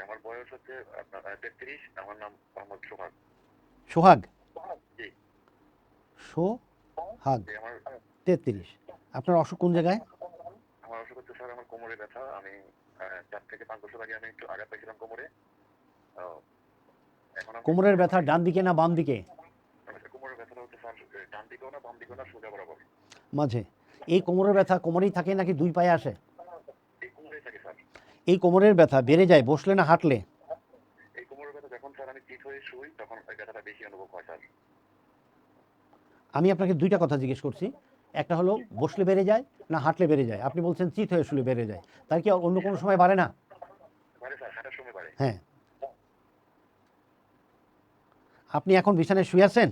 আমার বয়স হচ্ছে আপনার 33। আমার নাম মোহাম্মদ সোহাগ। সোহাগ? জি। সোহাগ, জি, আমার 33। আপনার অসুখ কোন জায়গায়? আমার অসুখ হচ্ছে স্যার, আমার কোমরে ব্যথা। আমি 4 থেকে 5 বছর আগে আমি একটু আঘাত পেয়েছিলাম কোমরে। আহ, এখন আমি কোমরের ব্যথা ডান দিকে না বাম দিকে? কোমরের ব্যথাটা হচ্ছে স্যার ডান দিকেও না বাম দিকেও না, সোজা বরাবর। মাঝে। এই কোমরের ব্যথা কোমরেই থাকে নাকি দুই পায়ে আসে? এই কোমরেই থাকে স্যার। এই কোমরের ব্যথা বেড়ে যায় বসলে না হাঁটলে? এই কোমরের ব্যথা যখন স্যার আমি চিত হয়ে শুই তখন এই ব্যথাটা বেশি অনুভব হয় স্যার। আমি আপনাকে দুইটা কথা জিজ্ঞেস করছি। একটা হলো বসলে বেড়ে যায় না হাঁটলে বেড়ে যায়। আপনি বলছেন চিত হয়ে শুলে বেড়ে যায়, তার কি অন্য জি কোনো স্যার। সময় বাড়ে না? বাড়ে স্যার, হাঁটার সময় বাড়ে। হ্যাঁ। আপনি এখন বিছানায় শুয়ে আছেন।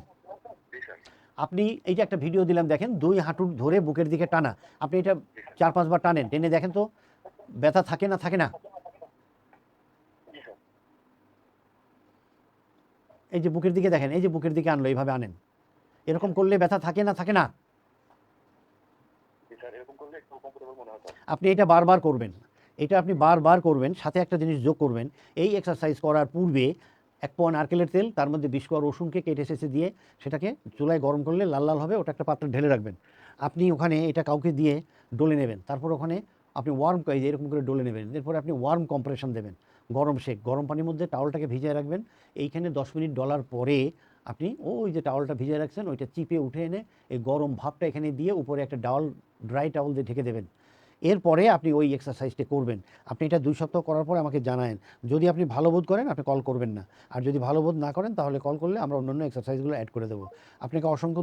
জি স্যার। আপনি এই যে একটা ভিডিও দিলাম দেখেন, দুই হাঁটুর ধরে বুকের দিকে টানা। আপনি এটা জি স্যার। 4-5 বার টানেন, টেনে দেখেন তো ব্যথা থাকে না থাকে না? জি স্যার। এই যে বুকের দিকে দেখেন, এই যে বুকের দিকে আনলো, এইভাবে আনেন, জি এরকম স্যার। করলে ব্যথা থাকে না থাকে না? জি স্যার, এরকম করলে একটু কমফোর্টেবল মনে হয় স্যার। আপনি এটা বারবার করবেন। এটা আপনি বারবার করবেন, সাথে একটা জিনিস যোগ করবেন। এই এক্সারসাইজ করার পূর্বে 1 পোয়া নারকেলের তেল, তার মধ্যে 20 কোয়া রসুনকে কেটে শেষে দিয়ে সেটাকে চুলায় গরম করলে লাল লাল হবে, ওটা একটা পাত্রে ঢেলে রাখবেন। আপনি ওখানে এটা কাউকে দিয়ে ডলে নেবেন, তারপর ওখানে আপনি ওয়ার্ম এরকম করে ডলে নেবেন। এরপরে আপনি ওয়ার্ম কম্প্রেশন দেবেন, গরম শেক, গরম পানির মধ্যে টাওয়ালটাকে ভিজিয়ে রাখবেন। এইখানে 10 মিনিট ডলার পরে আপনি ওই যে টাওয়ালটা ভিজিয়ে রাখছেন ওইটা চিপে উঠে এনে এই গরম ভাবটা এখানে দিয়ে উপরে একটা ড্রাই টাওয়াল দিয়ে ঢেকে দেবেন। এরপরে আপনি ওই এক্সারসাইজটি করবেন। আপনি এটা 2 সপ্তাহ করার পরে আমাকে জানায়েন। যদি আপনি ভালো বোধ করেন আপনি কল করবেন না, আর যদি ভালো বোধ না করেন তাহলে কল করলে আমরা অন্যান্য এক্সারসাইজগুলো অ্যাড করে দেবো। আপনাকে অসংখ্য